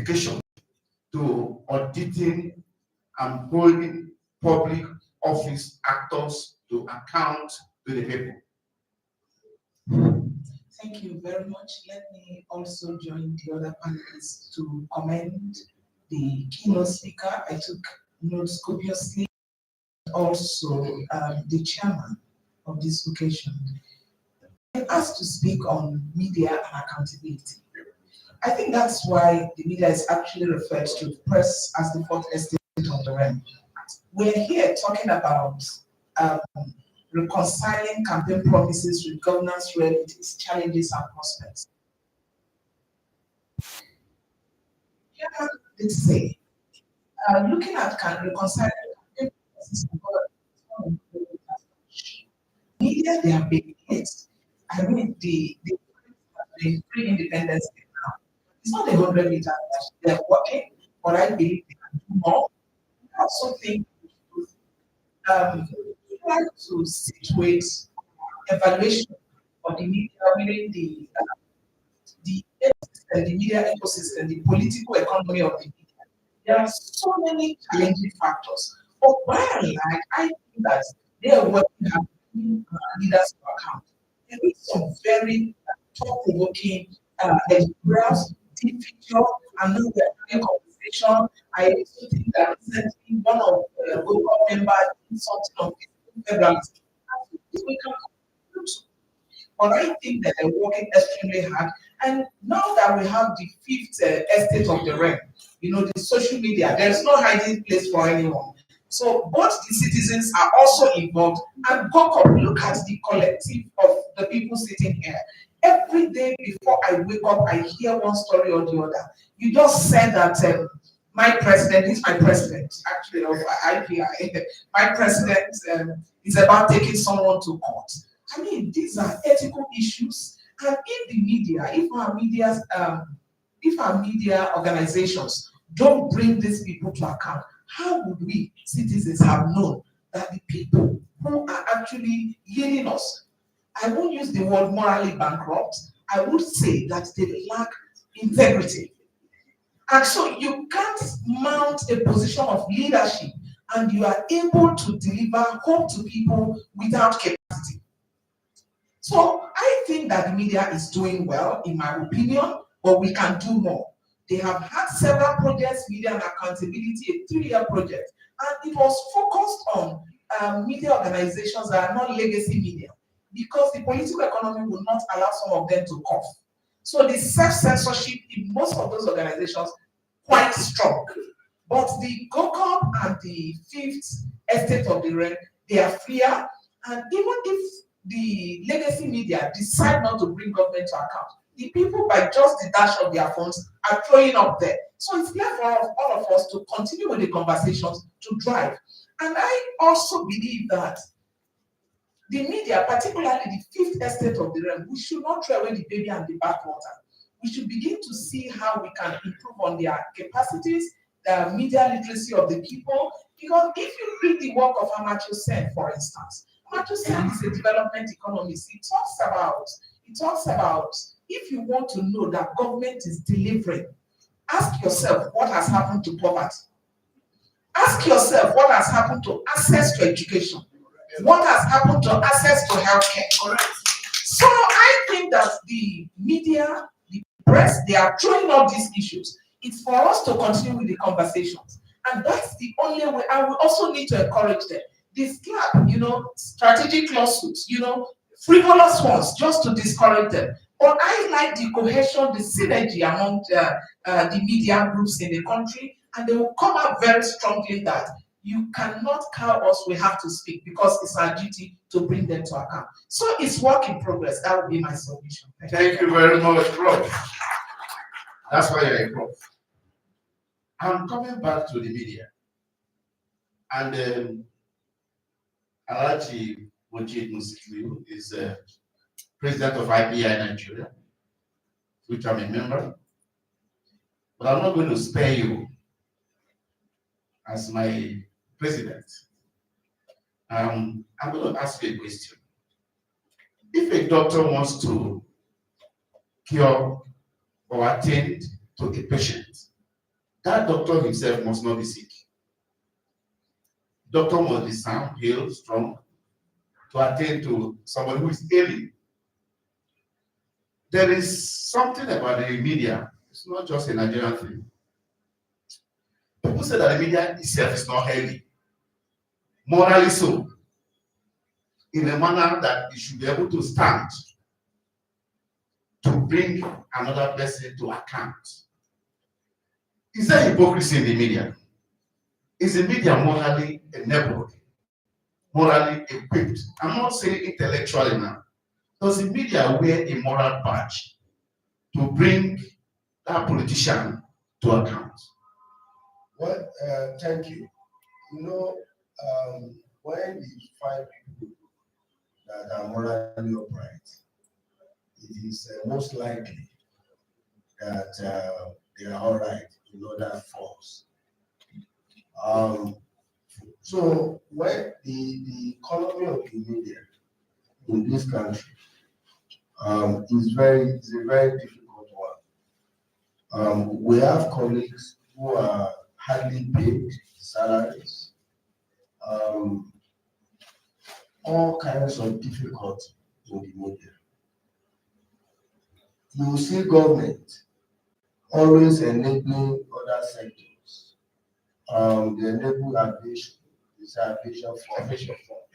education to auditing and holding public office actors to account to the people. Thank you very much. Let me also join the other panelists to commend the keynote speaker. I took notes copiously. Also, the chairman of this occasion. I'm asked to speak on media and accountability. I think that's why the media is actually referred to the press as the fourth estate of the realm. We're here talking about reconciling campaign promises with governance realities, challenges, and prospects. Yeah, let's say, looking at reconciling campaign promises with governance realities, media, they have been hit. I mean, the free independence now. It's not 100 meters that they're working, but I believe they can do more. I also think we should try to situate evaluation of the media, meaning the ecosystem, the media ecosystem, the political economy of the media. There are so many challenging factors. But by and large, I think that they are working hard leaders to account. There is some very thought-provoking editorials, deep feature, and now we're having conversation. I also think that recently one of the GOCOP members did something on federalism. We can conclude. But I think that they're working extremely hard. And now that we have the fifth estate of the realm, the social media, there's no hiding place for anyone. So both the citizens are also involved. And GOCOP, look at the collective of the people sitting here. Every day before I wake up, I hear one story or the other. You just said that my president, he's my president, actually, of IPI. My president is about taking someone to court. I mean, these are ethical issues. And if the media, if our media organizations don't bring these people to account, how would we, citizens, have known that the people who are actually leading us, I won't use the word morally bankrupt, I would say that they lack integrity. And so you can't mount a position of leadership and you are able to deliver hope to people without capacity. So I think that the media is doing well, in my opinion, but we can do more. They have had several projects, media and accountability, a 3-year project, and it was focused on media organizations that are not legacy media, because the political economy will not allow some of them to cough. So the self-censorship in most of those organizations quite strong. But the GOCOP and the fifth estate of the realm, they are freer, and even if the legacy media decide not to bring government to account, the people, by just the dash of their phones, are throwing up there. So it's clear for all of us to continue with the conversations to drive. And I also believe that the media, particularly the fifth estate of the realm, we should not throw away the baby and the bathwater. We should begin to see how we can improve on their capacities, the media literacy of the people. Because if you read the work of Amartya Sen, for instance, Amartya Sen is a development economist. He talks about if you want to know that government is delivering, ask yourself what has happened to poverty. Ask yourself what has happened to access to education. What has happened to access to healthcare. So I think that the media, the press, they are throwing up these issues. It's for us to continue with the conversations. And that's the only way. And we also need to encourage them. This slap, strategic lawsuits, frivolous ones, just to discourage them. But I like the cohesion, the synergy among the media groups in the country, and they will come out very strongly that you cannot cow us, we have to speak, because it's our duty to bring them to account. So it's work in progress. That would be my submission. Thank you very much, Prof. That's why you're a prof. I'm coming back to the media. And Alaji Mojid Musliu is president of IPI Nigeria, which I'm a member. But I'm not going to spare you as my president. I'm going to ask you a question. If a doctor wants to cure or attend to a patient, that doctor himself must not be sick. Doctor must be sound, healed, strong to attend to somebody who is ailing. There is something about the media. It's not just a Nigerian thing. People say that the media itself is not healthy, morally so, in a manner that it should be able to stand to bring another person to account. Is there hypocrisy in the media? Is the media morally enabled, morally equipped? I'm not saying intellectually now. Does the media wear a moral badge to bring that politician to account? Well, thank you. You know, when you find people that are morally upright, it is most likely that they are all right in other forms. So when the economy of the media in this country is a very difficult one. We have colleagues who are hardly paid salaries, all kinds of difficulty in the media. You see government always enabling other sectors. They enable aviation, it's aviation for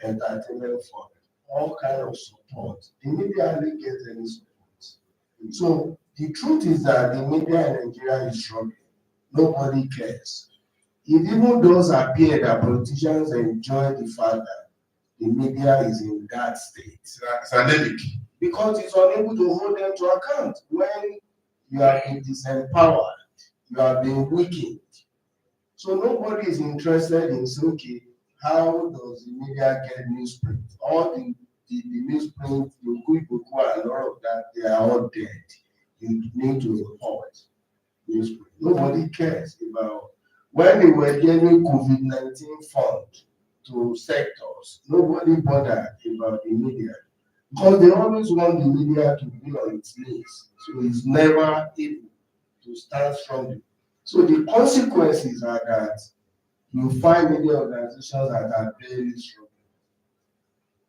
entertainment for all kind of support. The media hardly gets any support. So the truth is that the media in Nigeria is struggling. Nobody cares. It even does appear that politicians enjoy the fact that the media is in that state. It's anemic. Because it's unable to hold them to account. When you are being disempowered, you are being weakened. So nobody is interested in saying, okay, how does the media get newsprint? All the newsprint, the Goku and all of that, they are all dead. You need to report newsprint. Nobody cares about when they were giving COVID-19 fund to sectors, nobody bothered about the media. Because they always want the media to be on its knees. So it's never able to stand strongly. So the consequences are that you find media organizations that are very strong.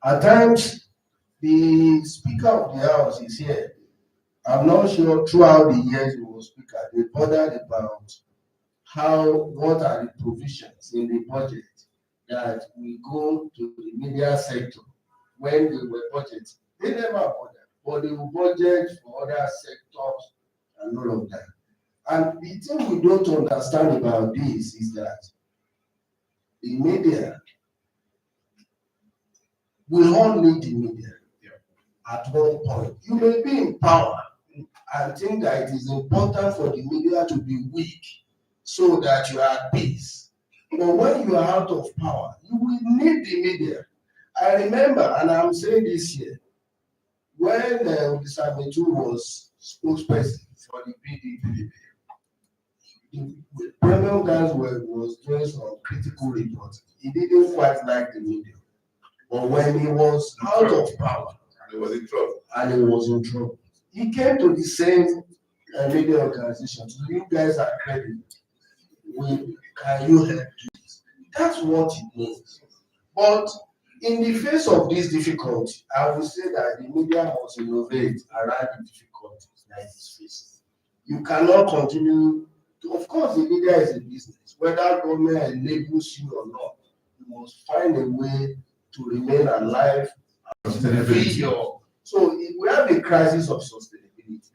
At times, the Speaker of the House is here. I'm not sure throughout the years he was Speaker, they bothered about what are the provisions in the budget that we go to the media sector when they were budgeting. They never bothered, but they will budget for other sectors and all of that. And the thing we don't understand about this is that the media, we all need the media at one point. You may be in power and think that it is important for the media to be weak so that you are at peace. But when you are out of power, you will need the media. I remember, and I'm saying this here, when Obisametu was spokesperson for the PDP, the premium guys was doing some critical reports. He didn't quite like the media. But when he was out of power, And he was in trouble. He came to the same media organization. So you guys are credited. Can you help this? That's what it means. But in the face of this difficulty, I would say that the media must innovate around the difficulties that it is facing. You cannot continue to, of course, the media is a business. Whether government enables you or not, you must find a way to remain alive and feed your. So we have a crisis of sustainability.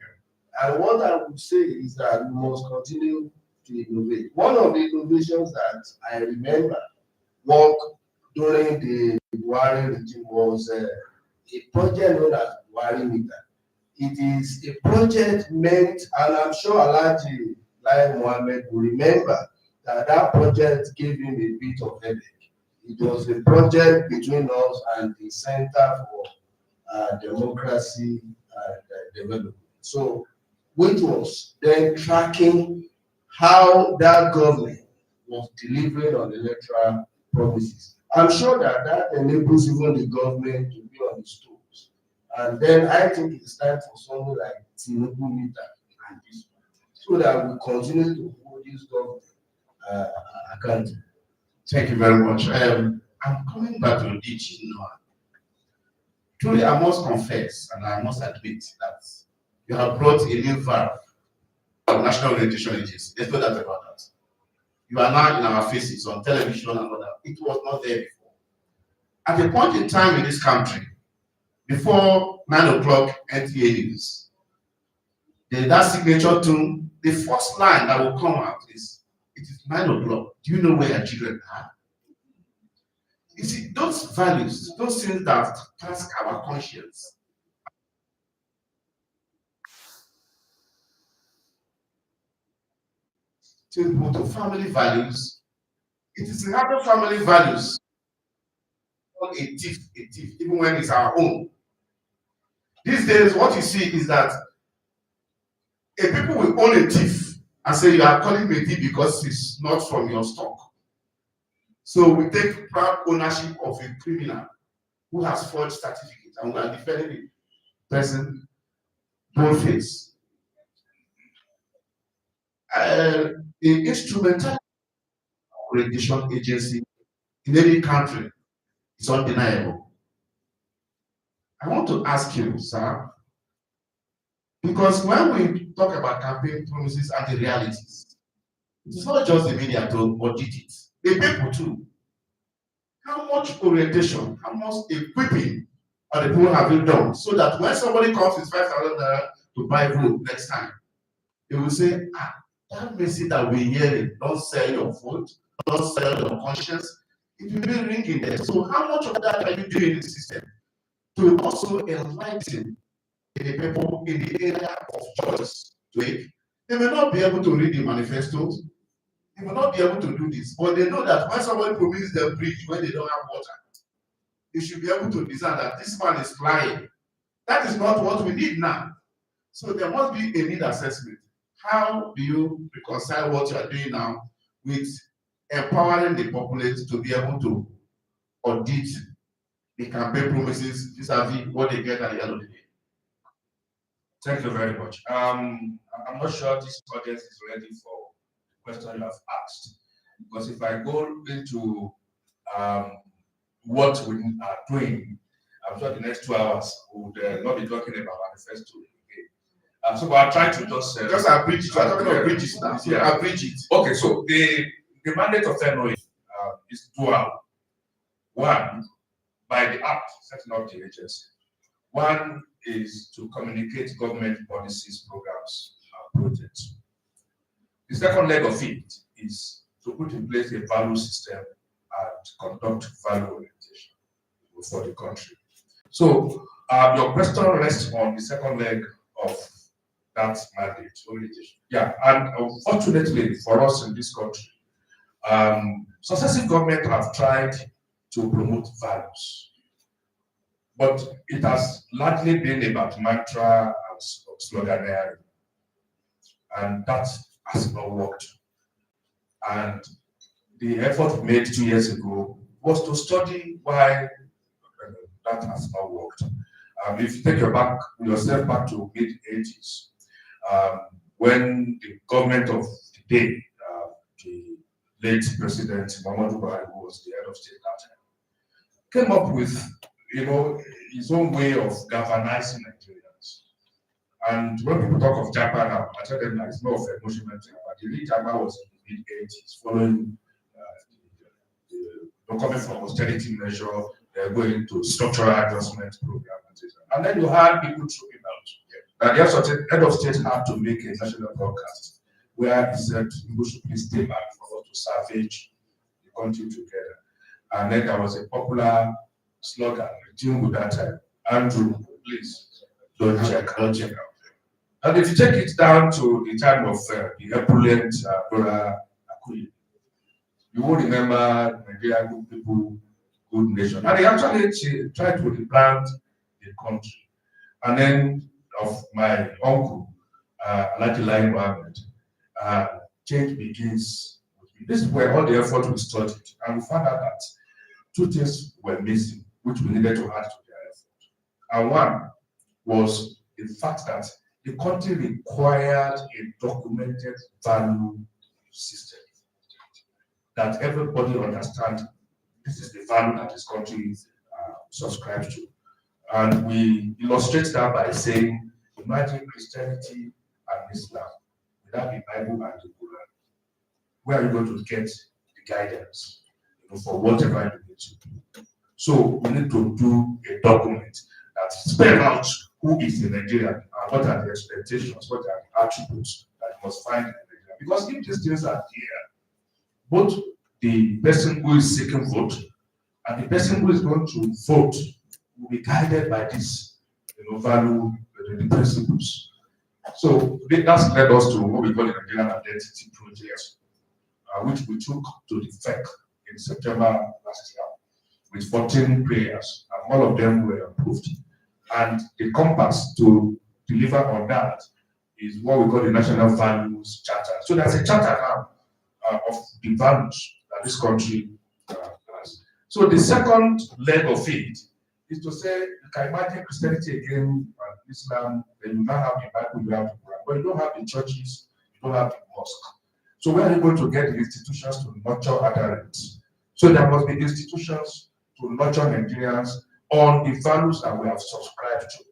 And what I would say is that we must continue to innovate. One of the innovations that I remember work during the Buhari regime was a project known as Buhari Meter. It is a project meant, and I'm sure Alhaji Lai Mohammed will remember that project gave him a bit of headache. It was a project between us and the Center for Democracy and Development. So, which was then tracking how that government was delivering on electoral promises. I'm sure that enables even the government to be on its toes. And then I think it's time for something like Tinubu Meter and this one. so that we continue to hold this government accountable. Thank you very much. I'm coming back to DG Noah. Truly, I must confess and I must admit that you have brought a new verb of National Orientation Agency. There's no doubt about that. You are now in our faces on television and all that. It was not there before. At a point in time in this country, before 9 o'clock NTA News, that signature tune, the first line that will come out is, "It is 9 o'clock. Do you know where your children are?" You see, those values, those things that task our conscience. To family values, it is in having family values. A thief, even when it's our own. These days, what you see is that a people will own a thief and say you are calling me a thief because it's not from your stock. So we take proud ownership of a criminal who has forged certificate, and we are defending the person boldface. The instrumental accreditation agency in any country is undeniable. I want to ask you, sir, because when we talk about campaign promises and the realities, it is not just the media to audit it, the people too. How much orientation, how much equipping are the people have you done so that when somebody comes with 5,000 naira to buy vote next time, they will say, that message that we're hearing, don't sell your vote, don't sell your conscience, it will be ringing there. So how much of that are you doing in the system to also enlighten the people in the area of choice to make? They may not be able to read the manifestos, they may not be able to do this, but they know that when somebody promises them bridge when they don't have water, they should be able to discern that this man is flying. That is not what we need now. So there must be a need assessment. How do you reconcile what you are doing now with empowering the populace to be able to audit the campaign promises vis-a-vis what they get at the end of the day? Thank you very much. I'm not sure this audience is ready for the question you have asked, because if I go into what we are doing, I'm sure the next 2 hours would not be talking about manifesto again. So I'll try to just abridge it. We're talking about bridges now. So yeah. Abridge it. Okay, so the mandate of NOA is dual. One, by the act setting up the agency. One is to communicate government policies, programs, and projects. The second leg of it is to put in place a value system and conduct value orientation for the country. So your question rests on the second leg of that mandate. Yeah, and unfortunately for us in this country, successive governments have tried to promote values, but it has largely been about mantra and sloganeering, and that has not worked. And the effort made 2 years ago was to study why that has not worked. If you take yourself back to mid-80s, when the government of the day, the late President Muhammadu Buhari, who was the head of state that time, came up with his own way of galvanizing Nigerians. And when people talk of Japan now, I tell them that it's more of a emotional thing. But the real Japan was in the mid-80s, following coming from austerity measure, they're going to structural adjustment program, and then you had people talking out that the head of state had to make a national broadcast where he said, "You should please stay back for us to salvage the country together." And then there was a popular slogan during that time: "Andrew, please don't check out." And if you take it down to the time of the opulent brother Akuli, you will remember Nigeria good people, good nation. And he actually tried to rebrand the country. And then of my uncle, Alhaji Lai Mohammed, change begins with me. This is where all the effort we studied. And we found out that 2 things were missing, which we needed to add to their effort. And one was the fact that the country required a documented value system that everybody understands this is the value that this country subscribes to. And we illustrate that by saying, imagine Christianity and Islam without the Bible and the Quran. Where are you going to get the guidance for whatever you need to do? So we need to do a document that spells out who is in Nigeria and what are the expectations, what are the attributes that you must find in Nigeria. Because if these things are there, both the person who is seeking vote and the person who is going to vote will be guided by this value, the principles. So that's led us to what we call the Nigerian Identity Project, which we took to the FEC in September last year with 14 prayers, and all of them were approved. And the compass to deliver on that is what we call the National Values Charter. So there's a charter now of the values that this country has. So the second leg of it is to say, you can imagine Christianity again and Islam, then you don't have the Bible, you have the Quran, but you don't have the churches, you don't have the mosque. So where are you going to get the institutions to nurture adherents? So there must be institutions to nurture Nigerians on the values that we have subscribed to.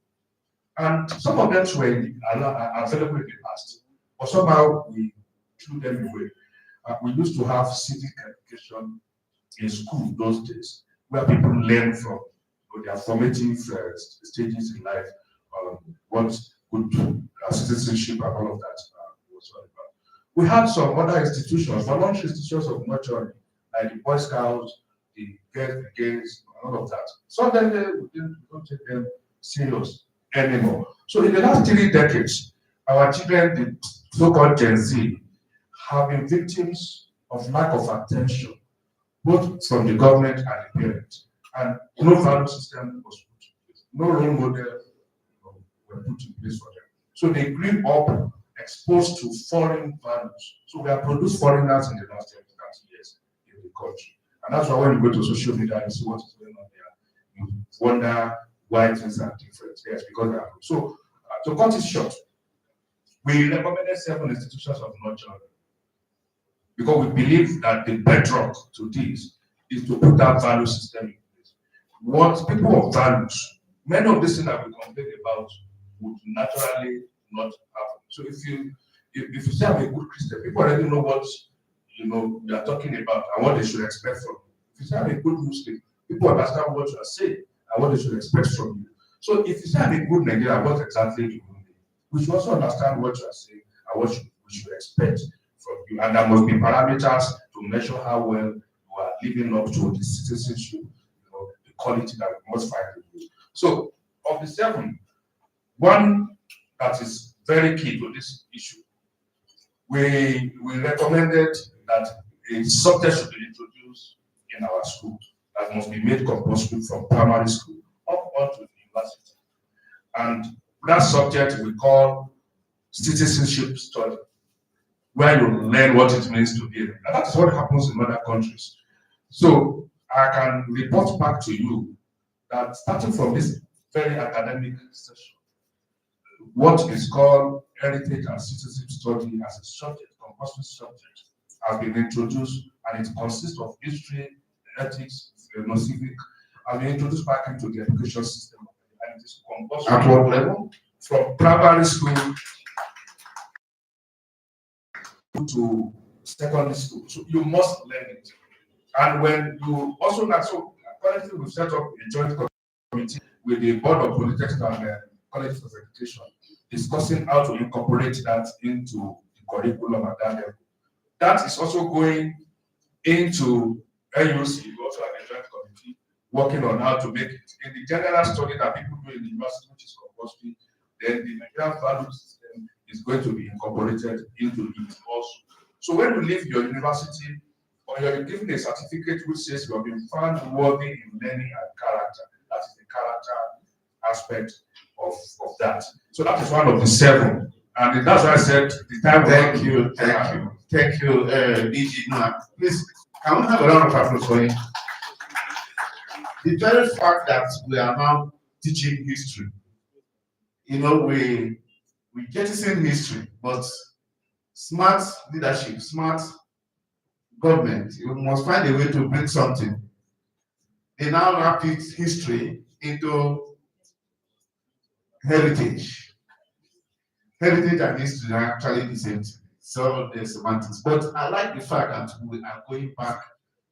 And some of them were available in the past, but somehow we threw them away. We used to have civic education in school those days, where people learn from their formative stages in life, what good citizenship and all of that was all about. We had some other institutions, voluntary institutions of nurturing, like the Boy Scouts, the Girls Brigades, and all of that. So then we don't take them serious anymore. So in the last 3 decades, our children, the so-called Gen Z, have been victims of lack of attention, both from the government and the parents. And no value system was put in place. No role model were put in place for them. So they grew up exposed to foreign values. So we have produced foreigners in the last 10 years in the country. And that's why when you go to social media and see what is going on there, you wonder why things are different. Yes, because they are. So to cut it short, we recommended 7 institutions of nurture because we believe that the bedrock to this is to put that value system in place. What people of values, many of these things that we complain about would naturally not happen. So if you say I'm a good Christian, people already know what you are talking about and what they should expect from you. If you say I'm a good Muslim, people understand what you are saying and what they should expect from you. So if you say I'm a good Nigerian, what exactly do you mean? We should also understand what you are saying and what we should expect from you. And there must be parameters to measure how well you are living up to the citizenship, the quality that we must find in you. So of the 7, one that is very key to this issue, we recommended that a subject should be introduced in our school that must be made compulsory from primary school up onto the university. And that subject we call citizenship study, where you learn what it means to be. And that is what happens in other countries. So I can report back to you that starting from this very academic session, what is called heritage and citizenship study as a subject, compulsory subject, has been introduced, and it consists of history, ethics, civic, has been introduced back into the education system, and it is compulsory. At what level? From primary school to secondary school. So you must learn it. And when you also not so currently we've set up a joint committee with the Board of Polytechnics and Colleges of Education, discussing how to incorporate that into the curriculum at that level. That is also going into NUC. We also have a joint committee working on how to make it. In the general study that people do in the university, which is compulsory, then the Nigerian value system is going to be incorporated into it also. So when you leave your university, or you're given a certificate which says you have been found worthy in learning and character, that is the character aspect of that. So that is one of the 7. And that's why I said the time. Thank you, DG. Please, can we have a round of applause for him? The very fact that we are now teaching history, we We jettison history, but smart leadership, smart government, you must find a way to bring something. They now wrap it history into heritage. Heritage and history are actually the same thing. So there's semantics. But I like the fact that we are going back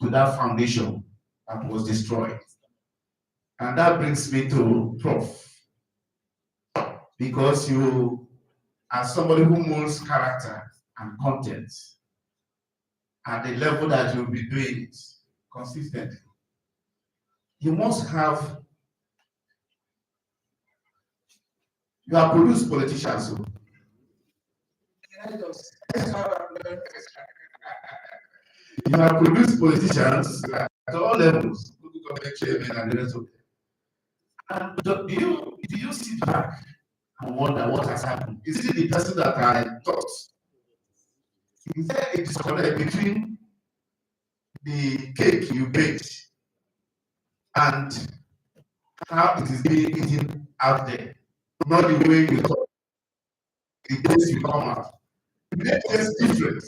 to that foundation that was destroyed. And that brings me to Prof. Because you are somebody who molds character and content at the level that you'll be doing it consistently. You must have, you have produced politicians. So you have produced politicians at all levels, local government chairman and the rest of them. And do you sit back and wonder what has happened? Is it the person that I thought? Is there a disconnect between the cake you baked and how it is being eaten out there? Not the way you thought, the taste you come out. They taste different.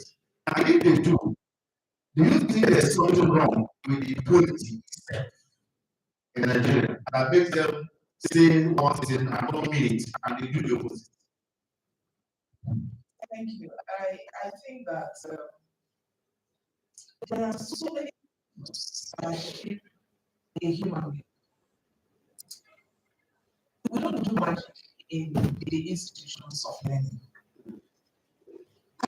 And if they do you think there's something wrong with the polity itself in Nigeria that makes them say one thing and don't mean it and they do the opposite? Thank you. I think that there are so many things that shape a human being. We don't do much in the institutions of learning.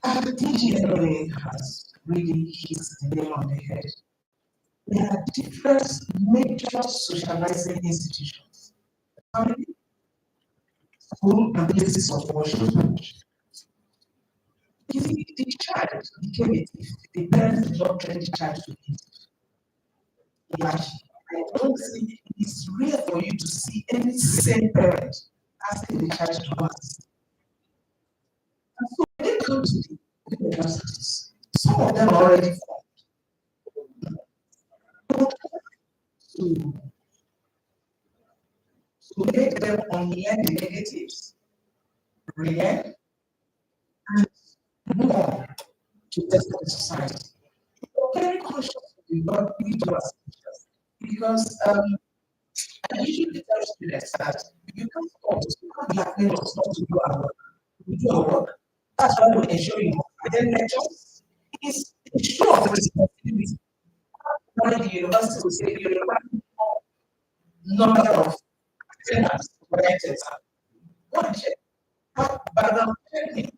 And the DGLA has really hit the nail on the head. There are different major socializing institutions. Family, school, and places of worship. You see, the child became a thief. The parents did not train the child to be a thief. I don't see it's rare for you to see any sane parent asking the child to do it. And so when they come to the universities, some of them are already formed. To make them unlearn the negatives, relearn, and move on to test the society. We're very conscious of what we do as teachers because I usually tell students that you can't force us, you can't blackmail us not to do our work. We do our work. That's why we ensure you and then lectures is a show of responsibility. Why the university will say you require number of attendance for the exam. One check. But I'm telling you,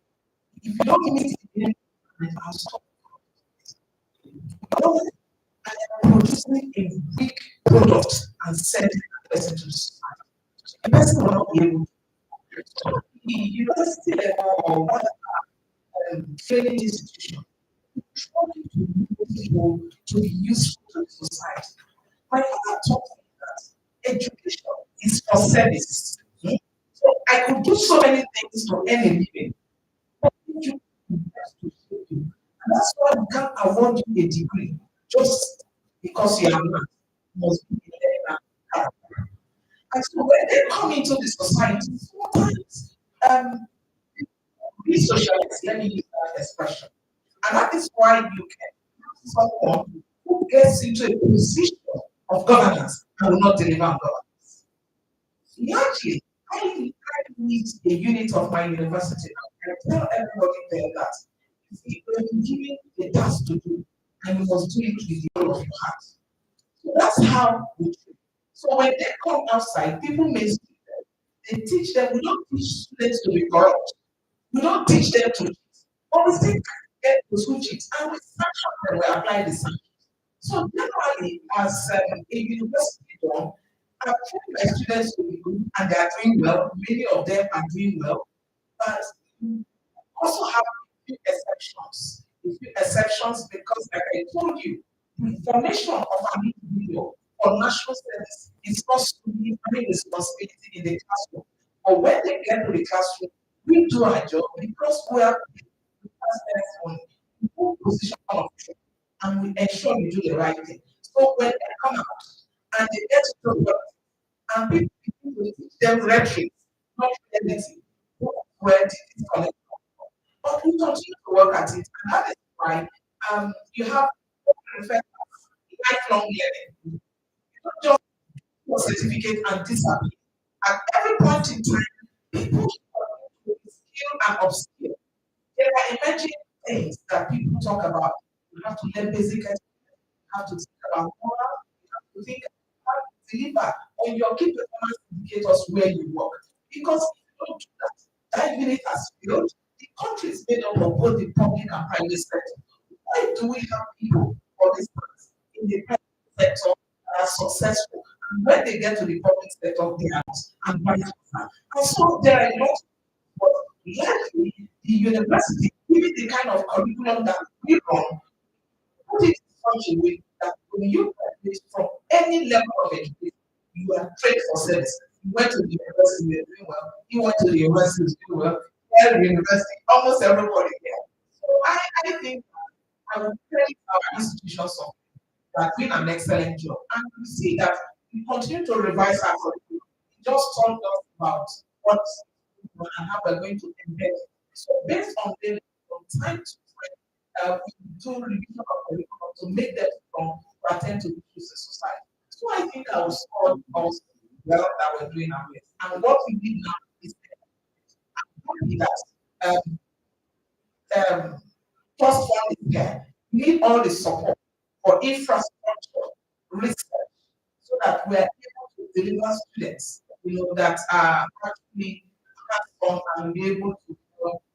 if you don't meet it, I'll stop. I am producing a weak product and sending the person to the society. The person will not be able to. The university level or whatever training institution trying to move people to be useful to the society. My father taught me that education is for service. So I could do so many things to earn a living. But you invest to shape you. And that's why we can't award you a degree just because you are not. Must be a and so when they come into the society, sometimes re-socialize, let me use that expression. And that is why you can have someone who gets into a position of governance and will not deliver on governance. Actually, I need a unit of my university now. I tell everybody there that if you're given a task to do, and you must do it with the whole of your heart. So that's how we do. So when they come outside, people may see them. They teach them. We don't teach students to be corrupt. We don't teach them to cheat. But we still get those who cheat, and we sanction them. We apply the sanctions. So generally, as a university done, I train my students to be good, and they are doing well. Many of them are doing well, but we also have a few exceptions. A few exceptions because, like I told you, the formation of an individual for national service is not solely having responsibility in the classroom. But when they get to the classroom, we do our job because we are on the position of truth and we ensure we do the right thing. So when they come out and they get to work and people begin to teach them rhetoric, not reality, where did it collect from? But we continue to work at it, and that is why you have what we refer to as lifelong learning. You don't just do a certificate and disappear. At every point in time, people continue to skill and upskill. There are emerging things that people talk about. You have to learn basic education, you have to think about moral, you have to think about how to deliver on your key performance indicators where you work. Because if you don't do that, that unit has failed. The country is made up of both the public and private sector. Why do we have people, for instance, in the private sector that are successful? And when they get to the public sector, they are not, and vice versa. And so there are a lot, but likely the university, given the kind of curriculum that we run, put it in such a way that when you graduate from any level of education, you are trained for service. You went to the university, you're doing well. You went to the university, you're doing well. Here, university, almost everybody here. So I think I would praise our institutions of that doing an excellent job. And we see that we continue to revise our curriculum. We just told us about what and how we're going to embed it. So based on this, from time to time, we do revision of curriculum to make them strong to attend to issues in society. So I think I will score us well that we're doing our best. And what we need now is that um, trust fund is there. We need all the support for infrastructure, research, so that we are able to deliver students, that are actually hands-on and be able to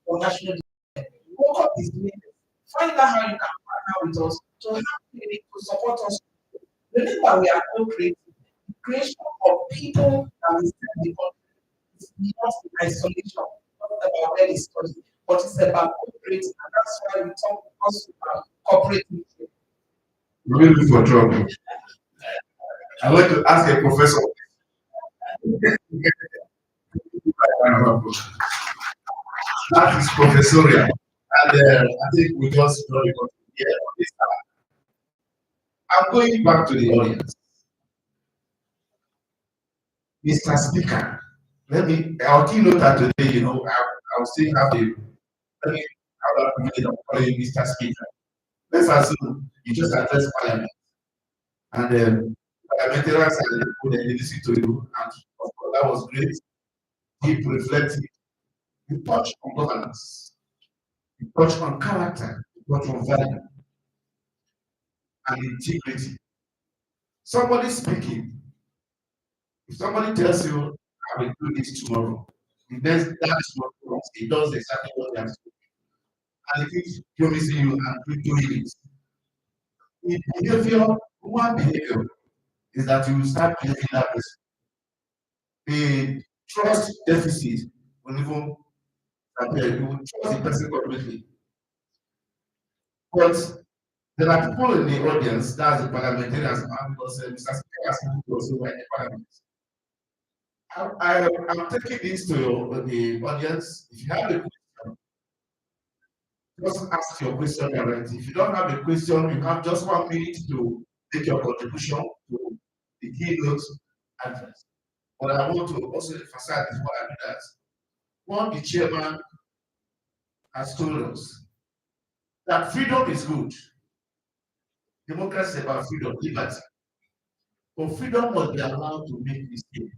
for national development. GOCOP is doing this. Find out how you can partner with us to have clinic to support us. Remember, we are co-creating. The creation of people that will serve the country is not in isolation, not about any study, but it's about cooperating, and that's why we talk also about cooperating. You're looking for trouble. I want to ask a professor. That is professorial. And I think we just draw the conclusion here on this time. I'm going back to the audience. Mr. Speaker, our keynote today, I'll still have let me have that privilege of calling you Mr. Speaker. Let's assume you just address Parliament. And parliamentarians and the people they listen to you, and of course, that was great. Deep reflective. You touch on governance, you touch on character, you touch on value and integrity. Somebody speaking, if somebody tells you, I will do this tomorrow, that is what wrong. He does exactly what they have to do. And he keeps promising you and doing it. In behavior, human behavior is that you will start behaving that person. The trust deficit will even appear. You will trust the person completely. But there are people in the audience, that's the parliamentarians, because Mr. Speaker has people also in the parliament. I'm taking this to the audience. If you have a question, just ask your question directly. If you don't have a question, you have just 1 minute to make your contribution to the keynote address. But I want to also emphasize before I do that. One, the chairman has told us that freedom is good. Democracy is about freedom, liberty. But freedom must be allowed to make mistakes.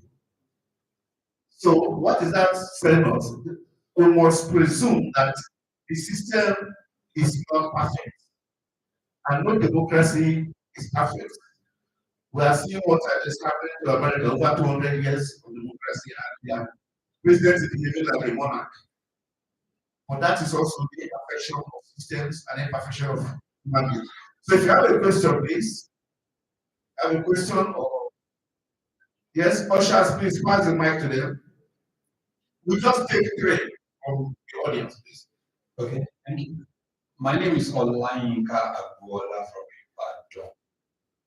So what is that saying us? We must presume that the system is not perfect. And no democracy is perfect. We are seeing what is happening to America over 200 years of democracy, and their president is behaving like a monarch. But that is also the imperfection of systems and imperfection of human beings. So if you have a question, please. I have a question or yes, ushers, please pass the mic to them. We just take 3 from the audience, please. Okay, thank you. My name is Olayinka Agbuola from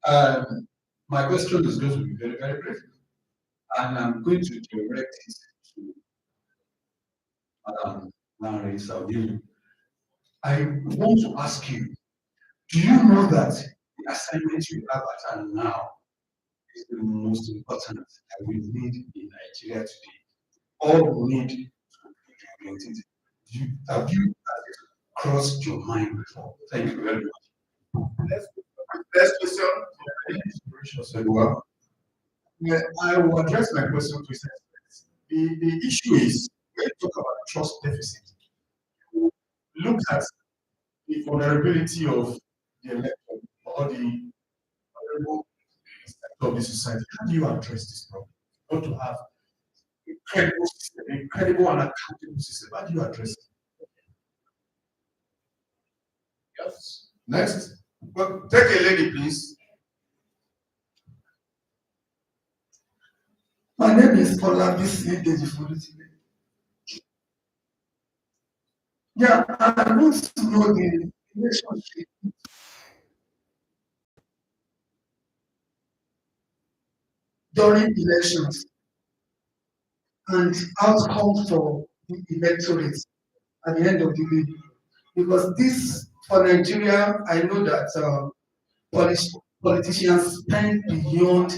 Ibadan. My question is going to be very, very brief, and I'm going to direct it to Madam Lanre Saudili. I want to ask you, do you know that the assignment you have at hand now is the most important that we need in Nigeria today? All we need to produce implementing it. Have you crossed your mind before? Thank you very much. Next question. Well, yeah, I will address my question to you. The issue is when you talk about trust deficit, you look at the vulnerability of the electorate or the vulnerable sector of the society. How do you address this problem? You want to have incredible system, incredible and accountable system. How do you address it? Yes. Next. Well, take a lady, please. My name is Olabisi Dejifoluti. Yeah, I want to know the relationship during elections and outcome for the electorate at the end of the day. Because this, for Nigeria, I know that politicians spend beyond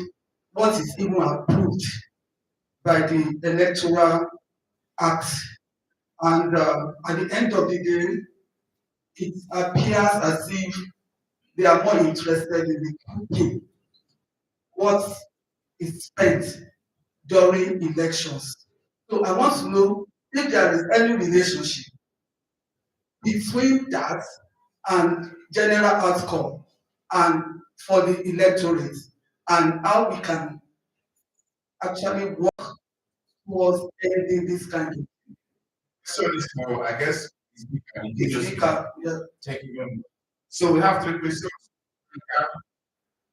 what is even approved by the Electoral Act. And at the end of the day, it appears as if they are more interested in keeping what is spent during elections. So I want to know if there is any relationship between that and general outcome and for the electorate, and how we can actually work towards ending this kind of So this now, I guess, speaker. Yeah. taking them. So we have three questions. Speaker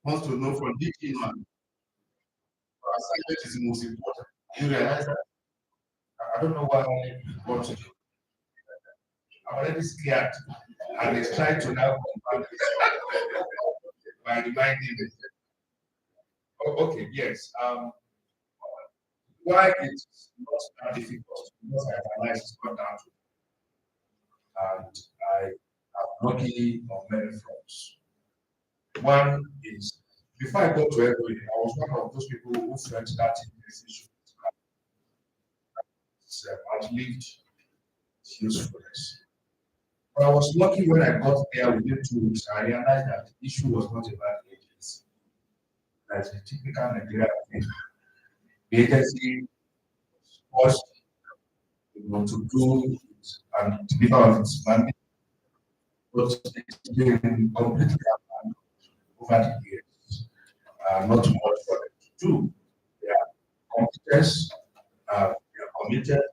wants to know from DG man. Our assignment is the most important. You realize that? I don't know why I want to do. I'm already scared, and he's trying to now compound this by reminding me. Oh, okay, yes. Why it's not that difficult? Because I realize it's not down to, and I am lucky on many fronts. One is before I go to everybody, I was one of those people who felt that this issue outlived its usefulness. But I was lucky when I got there within 2 weeks. I realized that the issue was not about agency. That's a typical Nigerian thing. The agency was to do it and deliver on its mandate, but it's been completely abandoned over the years. Not much for them to do. They are competent, they are committed,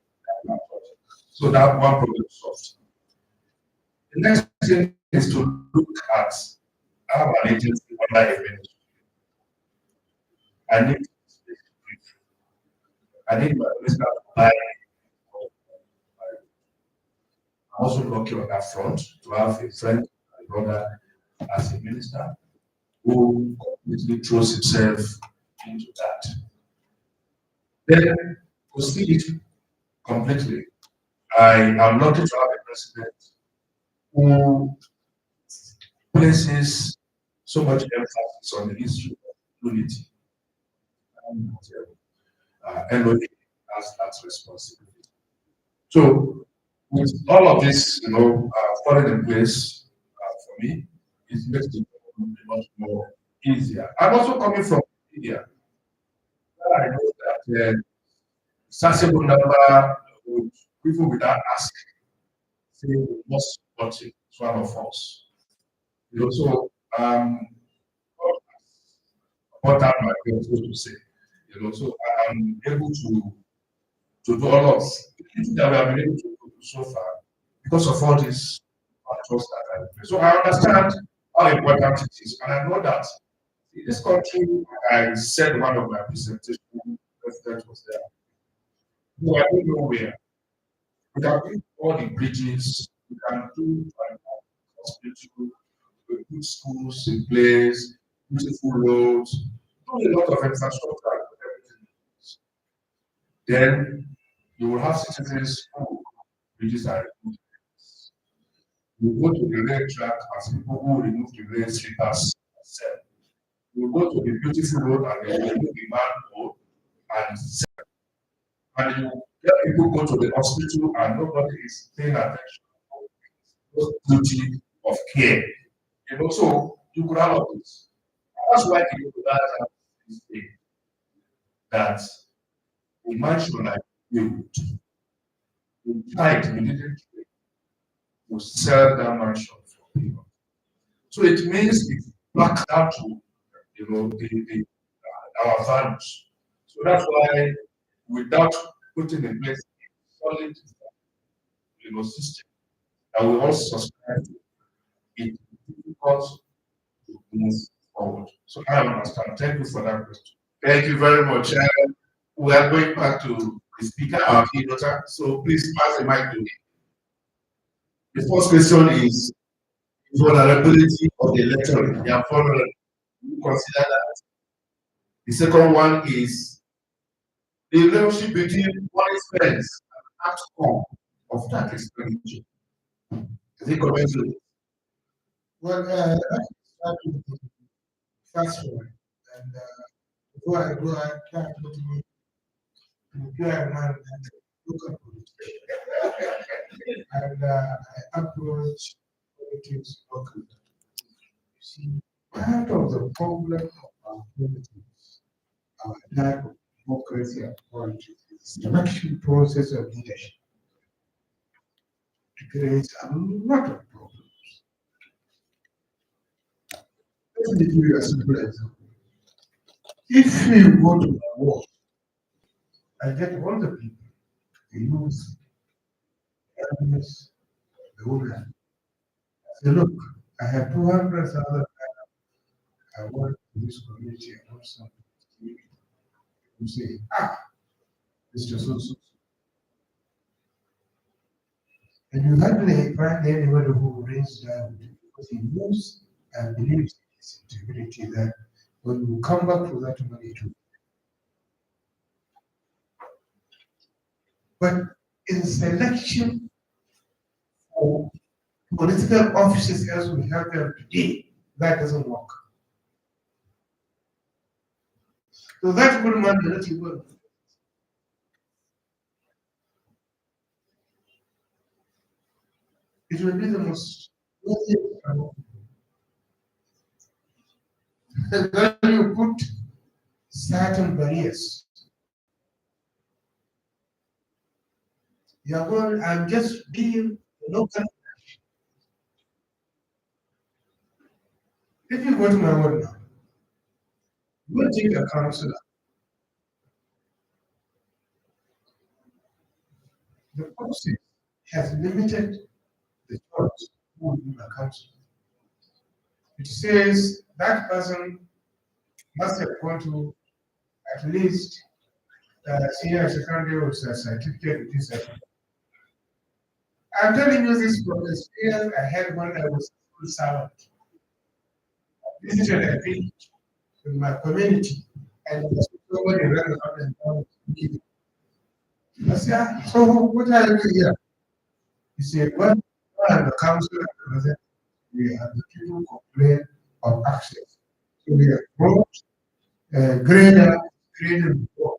so that one problem solved. The next thing is to look at our agency under a ministry. I need I need my minister to buy. I'm also lucky on that front to have a friend, a brother as a minister who completely throws himself into that. Then to see it completely, I am lucky to have a president who places so much emphasis on the issue of unity. And LOA has that responsibility. So, with all of this, falling in place for me, it makes the problem much more easier. I'm also coming from India. I know that sensible number, would, even without asking, say we must support it. It's one of us. So, what that might be able to say. So I'm able to do all of it that we have been able to do so far because of all this trust that I play. So I understand how important it is, and I know that in this country, I said one of my presentations, president was there. No, I don't know where. We can build all the bridges, we can do hospital, we put schools in place, beautiful roads, do a lot of infrastructure. Then you will have citizens who bridges are removed. You go to the rail track as people who remove the rail slippers themselves. You go to the beautiful road and they remove the manhole and sell. And you Let people go to the hospital and nobody is paying attention to the duty of care. So you could have all this. That's why you that this thing that a mansion like you, in time immediately will sell that mansion for people. So it means it's back down to our values. So that's why without putting in place a solid system that we all subscribe to, it's difficult to move forward. So I understand. Thank you for that question. Thank you very much. We are going back to the speaker, our keynote. So please pass the mic to him. The first question is vulnerability of the electorate. They are vulnerable. You consider that. The second one is the relationship between what expense and outcome of that expenditure. Is it correct? Well, let's start with the first one. And before I go, I try to prepare my mind and look at it. And I approach politics locally. You see, part of the problem of our politics, our lack of democracy and politics, is the selection process of leadership. It creates a lot of problems. Let me give you a simple example. If you go to a war, I get all the people, the youth, the elders, the women. I say, look, I have 200,000. I work in this community. I want something. You say, Mr. So. And you hardly find anybody who rains down because he knows and believes in his integrity that when you come back to that money too. But in selection for political offices as we have them today, that doesn't work. So that good man does not work. It will be the most and then you put certain barriers. You're going, I'm just being local. If you go to my word now, you will take a counselor. The process has limited the choice who will be my counselor. It says that person must have gone to at least senior secondary or certificate with this. I'm telling you this from experience I had when I was a school servant. I visited a village in my community and somebody ran up and down me. I said, so what are you doing here? He said, well, I'm the counselor present. We have the people complain of access. So we have brought grader before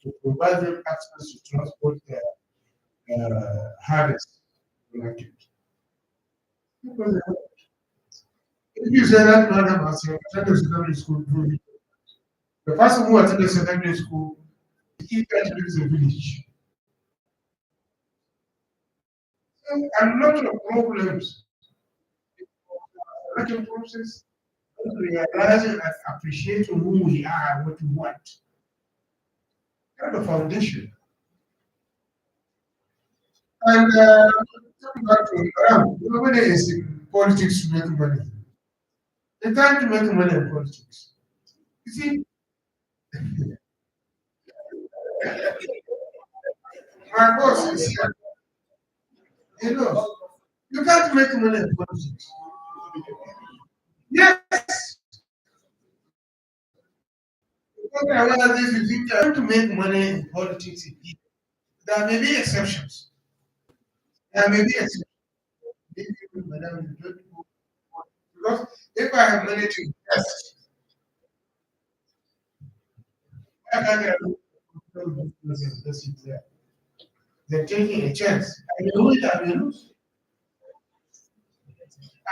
to provide them access to transport their harvest. If you say that madam has attended secondary school, the person who attended secondary school, he can't live in the village. A lot of problems. Selection process, realizing and appreciating who we are and what we want. That's the foundation. And coming back to nobody is in politics to make money. The time to make money in politics. You see, my boss is here. You can't make money in politics. Yes. If you think you to make money in politics, there may be exceptions. There may be exceptions. Because if I have money to invest, I can't invest it there. They're taking a chance. And you lose and you lose.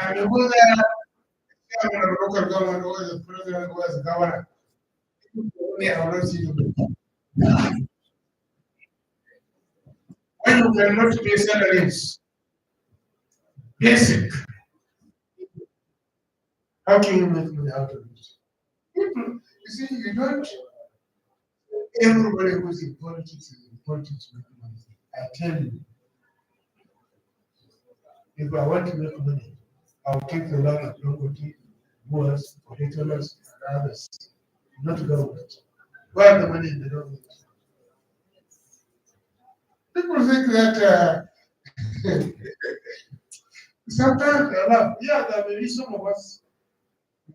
And you go there, chairman of the local government, or the president, or the governor. Only I will not see you. When you cannot pay salaries, basic, how can you make money out of it? People, you see, you don't, everybody who's in politics is in politics to make money. I tell you, if I want to make money, I'll take the land of property, boers, retailers, and others, not government. Where the money in the government? People think that sometimes they laugh. Yeah, there may be some of us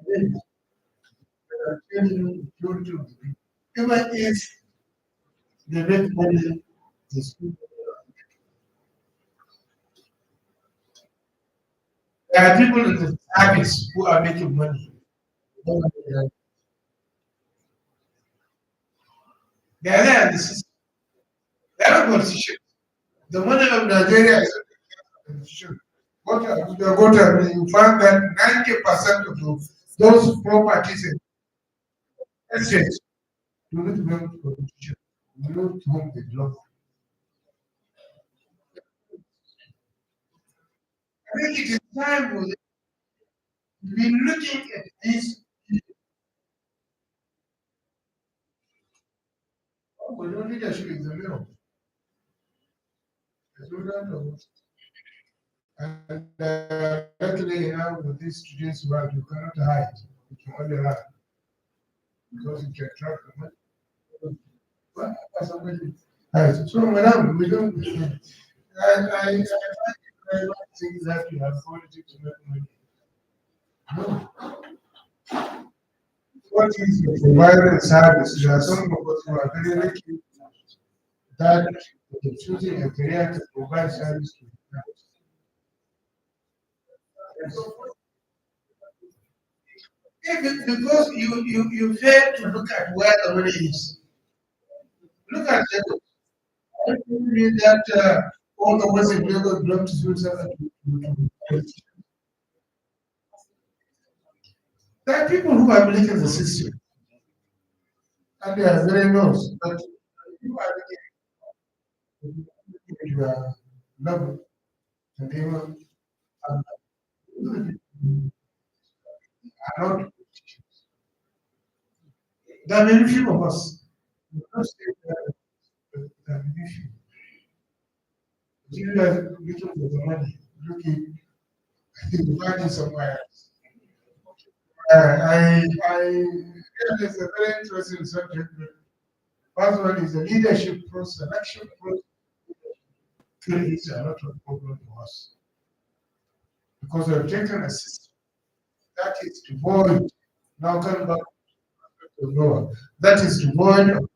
that are changing the majority of the people. Even if they make money, they still. There are people in the service who are making money. They are there in the system. They are not politicians. The money of Nigeria is not politician. What you find that 90% of those properties in estates do not belong to politicians. They belong to whom they belong. I think it is time for them to be looking at these people. Oh, but no leadership is the middle. There's no doubt about it. And luckily now with this today's world, you cannot hide. You can only run because you can track the money. But somebody hides. So, madam, we don't. I don't think that you have politics to make money. No. What is the provider service? There are some of us who are very lucky that they're choosing a career to provide service to the because you fail to look at where the money is. Look at Lagos. I mean that all the ones in Lagos belong to civil servants. There are people who are making the system, and they are very nice, but you are looking at your level, and they will are not. There are very few of us. We don't say that, but there are very few. You guys looking for the money, looking, finding somewhere else. It is a very interesting subject. First one is the leadership process, election process creates a lot of problem for us because we have taken a system that is devoid. Now come back to Noah. That is devoid of,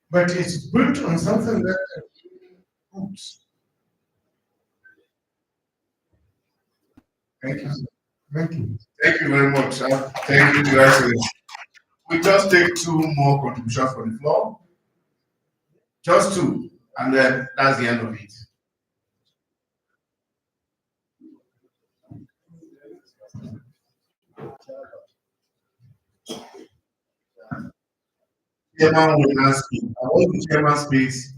but it's built on something that roots. Thank you. Thank you. Thank you very much. Thank you, Your Excellency. We just take two more contributions from the floor. Just two, and then that's the end of it. Chairman will now speak. I want the chairman speaks.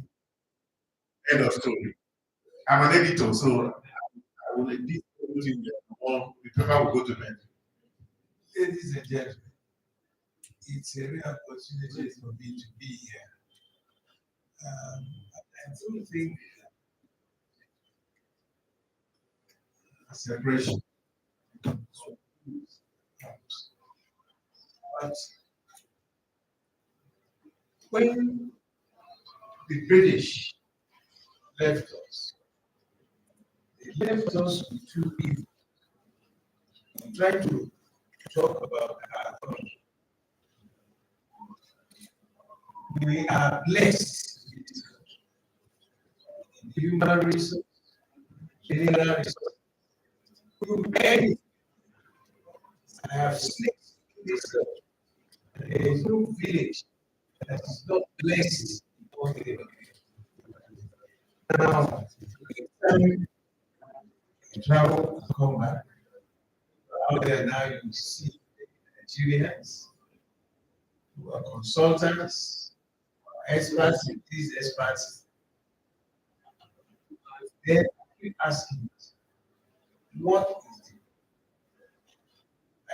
End of story. I'm an editor, so I will edit everything there. The paper will go to bed. Ladies and gentlemen, it's a real opportunity for me to be here. I do think separation. But when the British left us, they left us with two people. Try to talk about our country. We are blessed with this country. Human resource, mineral resource. We will pay. I have snakes in this country. There is no village that is not blessed before the now, time you travel and come back, out there now you see Nigerians who are consultants, experts in these experts. Then keep asking, what is it?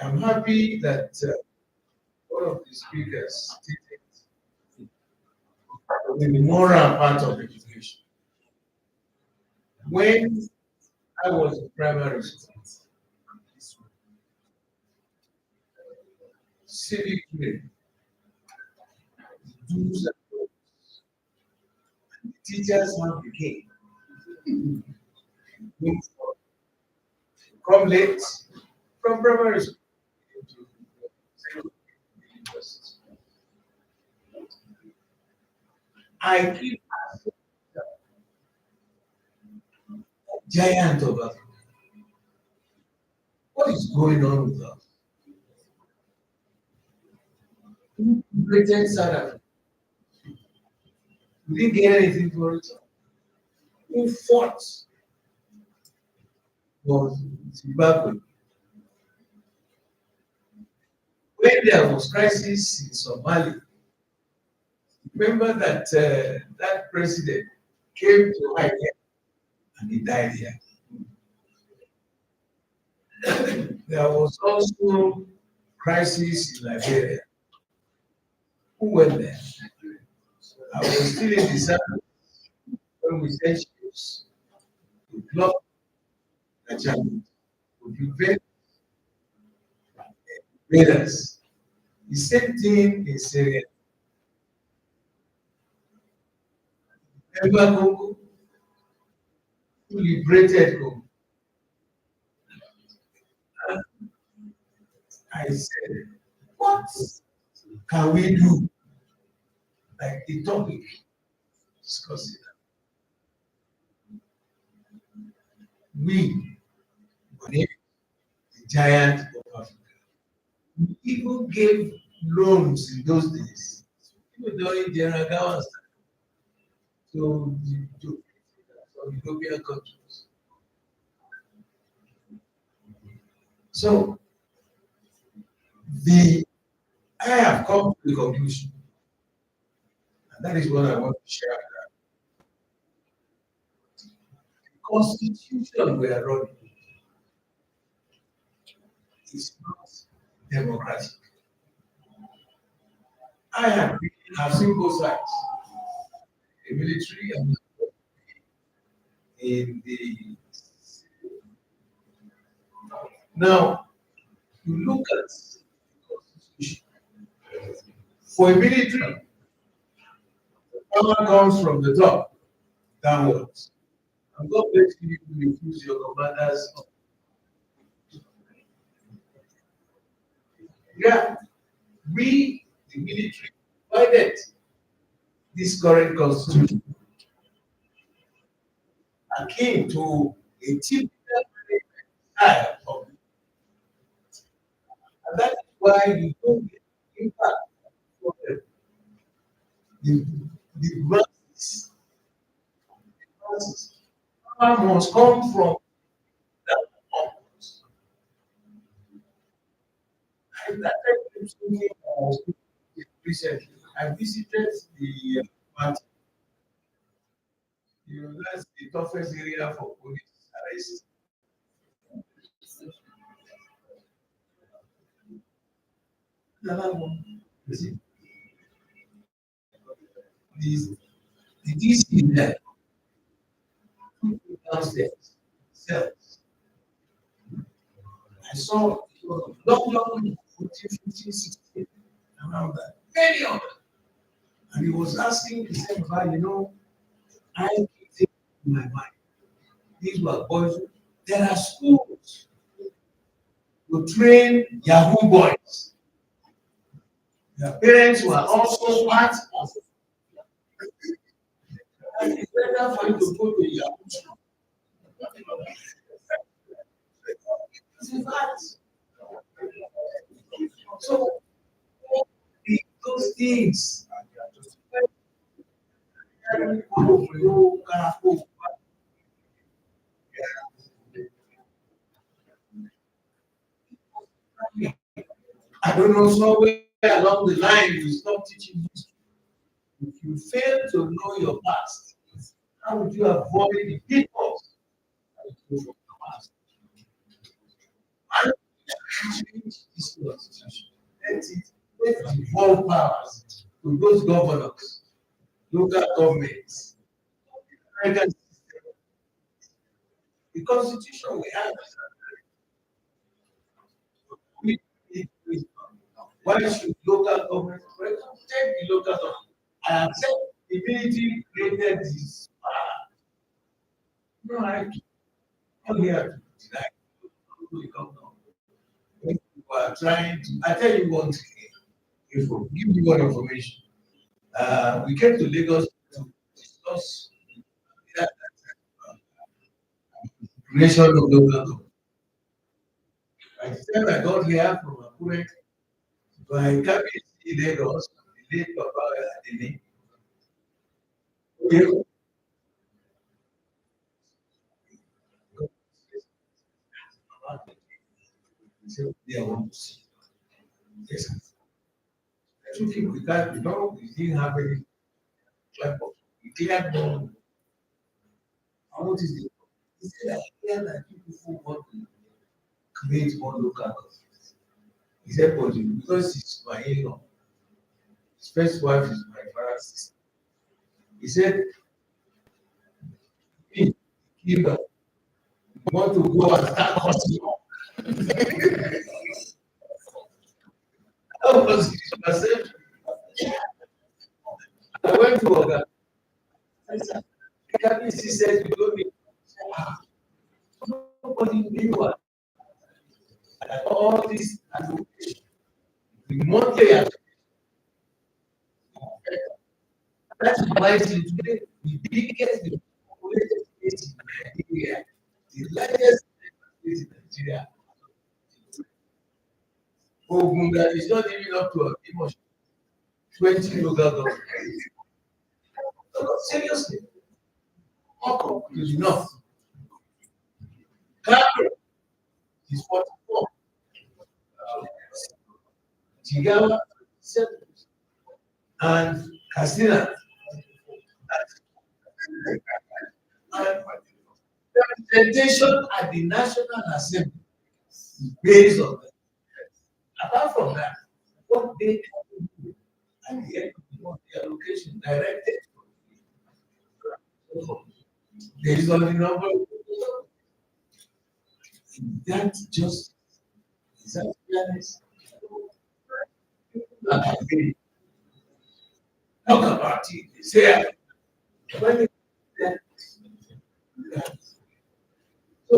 I'm happy that one of the speakers stated the moral part of education. When I was in primary school, civic training, do's and don'ts, the teachers have the game. Come late from primary school to university. I keep asking the giant of Africa, what is going on with us? Who created South Africa? We didn't get anything for it. Who fought was Zimbabwe. When there was crisis in Somalia, remember that that president came to Haiti and he died here. There was also crisis in Liberia. Who went there? I was still in the South when we sent ships to block the channel, to prevent invaders. The same thing in Syria. Remember Congo? Who liberated Congo? I said, what can we do? Like the topic discussing. We, the giant of Africa, we even gave loans in those days, even during General Gawa's time, to European countries. So, I have come to the conclusion, and that is what I want to share. The constitution we are running is not democratic. I have seen both sides, the military and in the. Now, you look at the constitution. For a military, power comes from the top downwards. And God makes you refuse your commanders. Yeah, we, the military, provided this current constitution akin to a typical style of it. And that is why you don't get impact from the masses. Power must come from that upwards. I started thinking recently. I visited the mountain. You know, that's the toughest area for police arrest. Another one, you see, the DC there, downstairs, cells. I saw long, 14, 15, 16, around that, many of them. And he was asking, he said, I keep thinking in my mind, these were boys. There are schools to train Yahoo boys. Their parents were also part of it. And it's better for you to go to Yahoo school. It's a fact. So, those things. I don't know, somewhere along the line you stop teaching history. If you fail to know your past, how would you avoid the pitfalls that you go from the past? And change this constitution. Let it devolve powers to those governors, local governments, American system. The constitution we have, we why should local government take the local government? I accept the military created this power. No, I'm not here to deny the governor. When you are trying to, I tell you one thing, give you one information. We came to Lagos to discuss that creation of local government. By the time I got here from Akure, by coming to Lagos, the late Papa Adeni, said, they want to see. Yes. I took him with that, we didn't have any clap up. We cleared one. And what is the he said, I hear that people want to create one local government. He said, but because it's my in-law, his first wife is my father's sister. He said, me, kingdom, you want to go and start costing up. That was his perception. I went to Oga. I said, he said, you don't need nobody knew what. And all this advocation, the monthly that's why today the biggest populated state in Nigeria, the largest state in Nigeria, Ogun that is not even up to a 20 local government. No, seriously. Up is enough. Kano is 44. Jigawa 7. And Katsina. And representation at the National Assembly is based on that. Apart from that, what they can do and the allocation directed based on the number of people. That just is that fairness. And I think talk about it. They say when so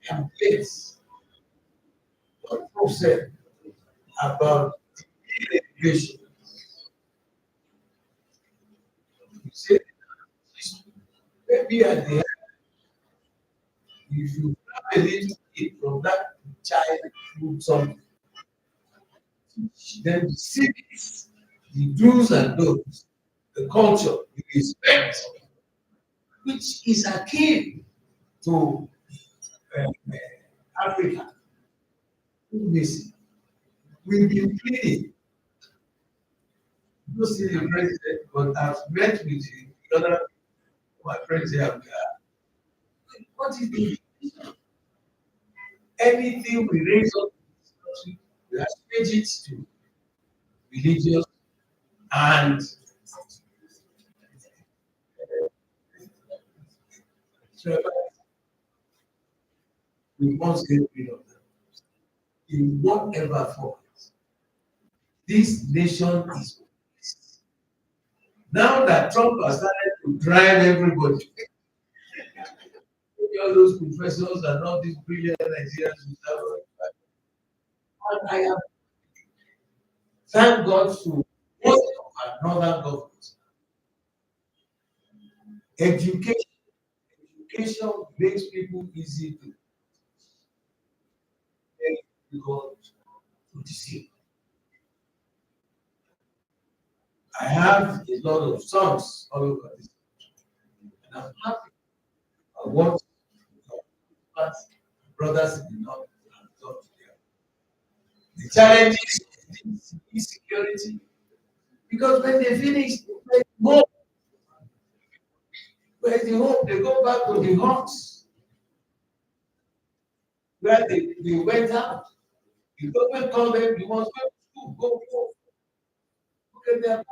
complaints what Prof said about education. You say maybe at the end, if you have a little kid from that child through something, then the cities, the do's and don'ts, the culture, the respect, which is akin to Africa, missing. We've been pleading. You see the president, but I've met with the other my friends here. What is the anything we raise up in this country, we have changed it to religious and tribal. We must get rid of them in whatever form. This nation is now that Trump has started to drive everybody. All those professors and all these brilliant Nigerians who have and I have thank God for most of our northern governments. Education makes people easy to difficult to deceive. I have a lot of sons all over this country, and I'm happy. I want but brothers in the north have done together. The challenges of this insecurity, because when they finish, they go. Where's the hope? They go back to the homes where they went out. The government told them, you must go to school, go. Look at their